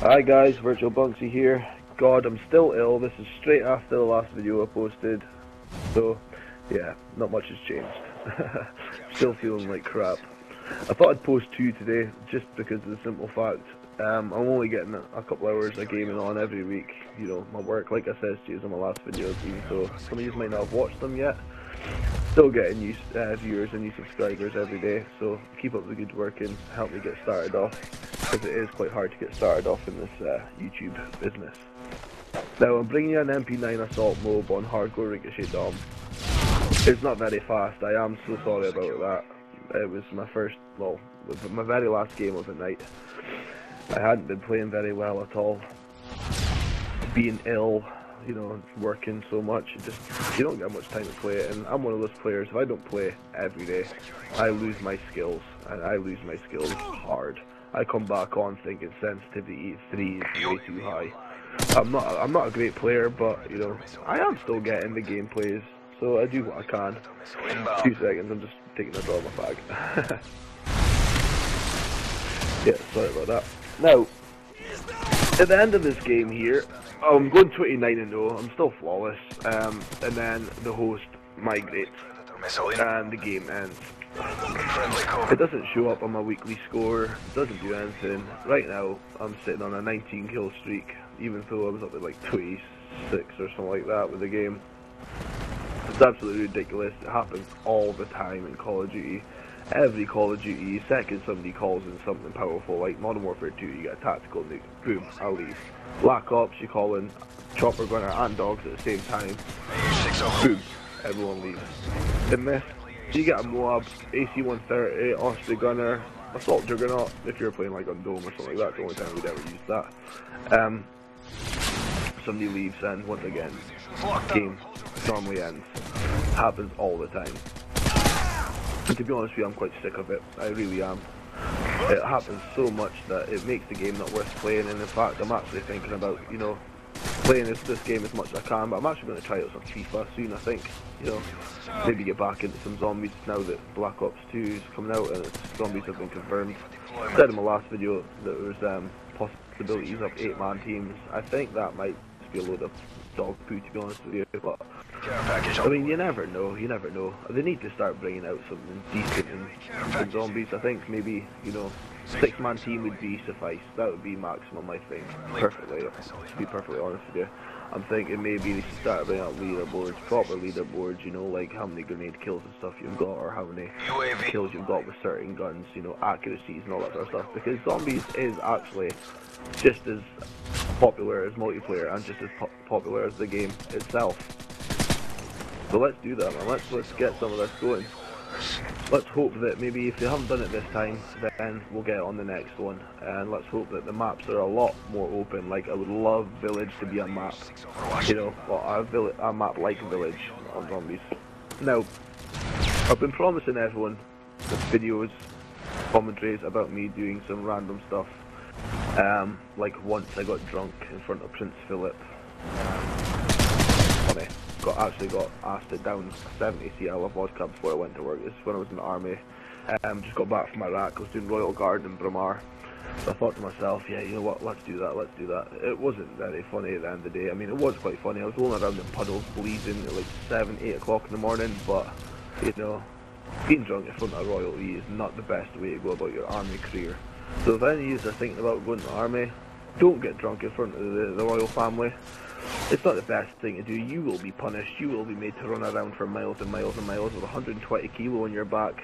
Hi guys, Virtual Bunksy here. God, I'm still ill. This is straight after the last video I posted. So, yeah, not much has changed. Still feeling like crap. I thought I'd post 2 today, just because of the simple fact I'm only getting a couple hours of gaming on every week. You know, my work, like I said to you in my last videos, even though some of you might not have watched them yet. Still getting new viewers and new subscribers every day, so keep up the good work and help me get started off, because it is quite hard to get started off in this YouTube business. Now I'm bringing you an MP9 Assault moab on hardcore Ricochet Dom. It's not very fast, I am so sorry about that. It was my first, well, my very last game of the night. I hadn't been playing very well at all. Being ill, you know, working so much, you don't get much time to play it, and I'm one of those players, if I don't play every day, I lose my skills, and I lose my skills hard. I come back on thinking sensitivity 3 is way too high. I'm not a great player, but, you know, I am still getting the gameplays, so I do what I can. 2 seconds, I'm just taking a draw of my bag. Yeah, sorry about that. Now, at the end of this game here, I'm going 29-0, I'm still flawless, and then the host migrates, and the game ends. It doesn't show up on my weekly score, it doesn't do anything. Right now, I'm sitting on a 19 kill streak, even though I was up at like 26 or something like that with the game. It's absolutely ridiculous. It happens all the time in Call of Duty. Every Call of Duty, second somebody calls in something powerful, like Modern Warfare 2, you get a tactical nuke, boom, I'll leave. Black Ops, you call in chopper gunner and dogs at the same time, boom, everyone leaves. In this, you get a Moab, AC-130, Osprey gunner, assault juggernaut, if you're playing like on Dome or something like that, it's the only time we'd ever use that. Somebody leaves and once again, game normally ends. Happens all the time. And to be honest with you, I'm quite sick of it. I really am. It happens so much that it makes the game not worth playing, and in fact, I'm actually thinking about, you know, playing this game as much as I can, but I'm actually going to try out some FIFA soon, I think. You know, maybe get back into some zombies now that Black Ops 2 is coming out and zombies have been confirmed. I said in my last video that there was possibilities of 8-man teams. I think that might be a load of dog poo, to be honest with you, but I mean, you never know, you never know. They need to start bringing out something decent in zombies. I think maybe, you know, 6-man team would be suffice. That would be maximum, I think, perfectly, to be perfectly honest with you. I'm thinking maybe they should start bringing out leaderboards, proper leaderboards, you know, like how many grenade kills and stuff you've got, or how many kills you've got with certain guns, you know, accuracies and all that sort of stuff, because zombies is actually just as popular as multiplayer and just as popular as the game itself. So let's do that, man. Let's get some of this going. Let's hope that maybe if they haven't done it this time, then we'll get it on the next one. And let's hope that the maps are a lot more open. Like, I would love Village to be a map. You know, well, a map like Village on zombies. Now, I've been promising everyone videos, commentaries about me doing some random stuff. Like once I got drunk in front of Prince Philip. Funny. Actually got asked to down 70 CL of vodka before I went to work. This is when I was in the army. Just got back from Iraq. I was doing Royal Guard in Bramar. So I thought to myself, yeah, you know what, let's do that, let's do that. It wasn't very funny at the end of the day. I mean, it was quite funny. I was rolling around in puddles, bleeding at like 7, 8 o'clock in the morning, but, you know, being drunk in front of royalty is not the best way to go about your army career. So if any of you are thinking about going to the army, don't get drunk in front of the royal family. It's not the best thing to do. You will be punished. You will be made to run around for miles and miles and miles with 120 kilo on your back.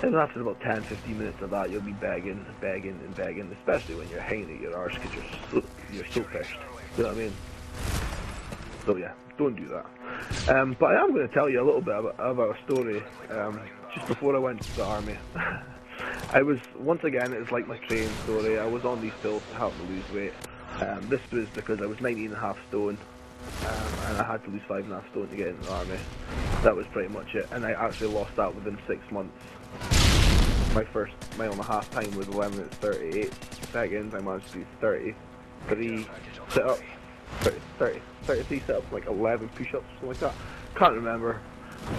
And after about 10-15 minutes of that, you'll be begging, begging and begging, especially when you're hanging at your arse because you're so pissed. You know what I mean? So yeah, don't do that. But I am going to tell you a little bit about a story just before I went to the army. I was, once again, it's like my training story. I was on these pills to help me lose weight. This was because I was 19.5 stone, and I had to lose 5.5 stone to get into the army. That was pretty much it, and I actually lost that within 6 months. My first mile-and-a-half time was 11 minutes 38 seconds. I managed to do 33 sit-ups, 33 sit-ups, like 11 push-ups, something like that. Can't remember.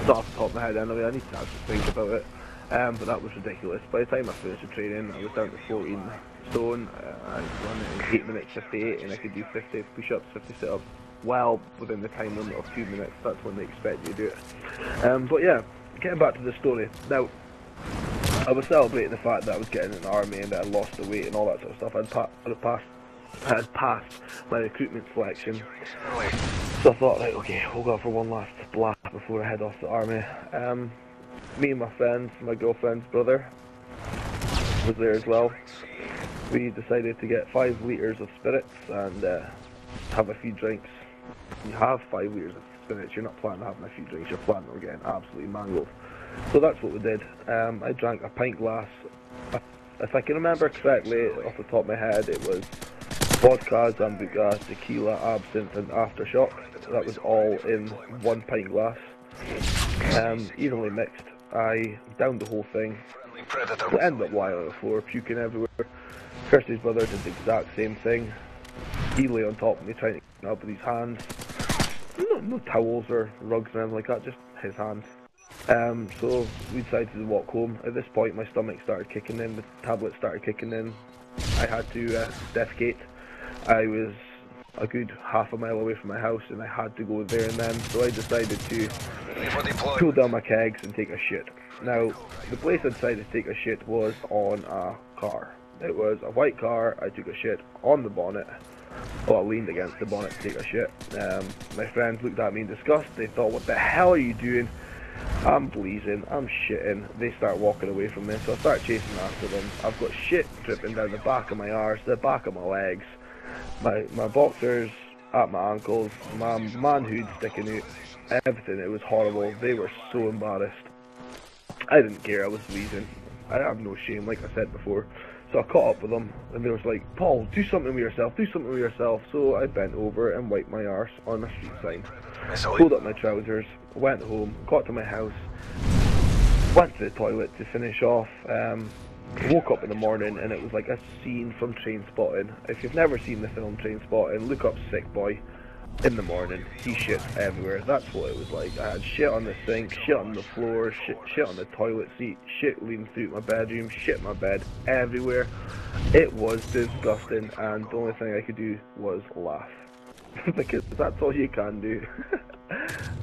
It's off the top of my head anyway. I need to actually think about it. But that was ridiculous. By the time I finished the training, I was down to stone. I run it in 8 minutes 58, and I could do 50 push-ups, 50 sit-ups, well within the time limit of 2 minutes. That's when they expect you to do it. But yeah, getting back to the story. Now, I was celebrating the fact that I was getting in the army and that I lost the weight and all that sort of stuff. I had passed my recruitment selection. So I thought, right, okay, we'll go for one last blast before I head off to the army. Me and my friends, my girlfriend's brother was there as well. We decided to get 5 litres of spirits and have a few drinks. You have 5 litres of spirits, you're not planning on having a few drinks, you're planning on getting absolutely mangled. So that's what we did. I drank a pint glass. If I can remember correctly, off the top of my head, it was vodka, Zambuca, tequila, absinthe and aftershock. That was all in 1 pint glass. Evenly mixed. I downed the whole thing. I ended up lying on the floor, puking everywhere. Kirsty's brother did the exact same thing. He lay on top of me trying to get up with his hands. No towels or rugs or anything like that, just his hands. So we decided to walk home. At this point my stomach started kicking in, the tablets started kicking in. I had to defecate. I was a good half a mile away from my house and I had to go there and then, so I decided to pull down my kegs and take a shit. Now, the place I decided to take a shit was on a car. It was a white car. I took a shit on the bonnet. Well, I leaned against the bonnet to take a shit. My friends looked at me in disgust. They thought, what the hell are you doing? I'm bleeding, I'm shitting. They start walking away from me, so I start chasing after them. I've got shit dripping down the back of my arse, the back of my legs, my boxers at my ankles, my manhood sticking out, everything. It was horrible. They were so embarrassed. I didn't care, I was wheezing. I have no shame, like I said before. So I caught up with them, and they was like, Paul, do something with yourself, do something with yourself. So I bent over and wiped my arse on a street sign. Pulled up my trousers, went home, got to my house, went to the toilet to finish off. Woke up in the morning and it was like a scene from Trainspotting. If you've never seen the film Trainspotting, look up Sick Boy. In the morning, he shit everywhere. That's what it was like. I had shit on the sink, shit on the floor, shit on the toilet seat, shit leading through my bedroom, shit in my bed, everywhere. It was disgusting, and the only thing I could do was laugh. Because that's all you can do.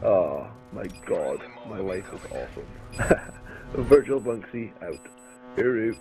Oh my god, my life is awesome. Virtual Bunksy out. Hooroo.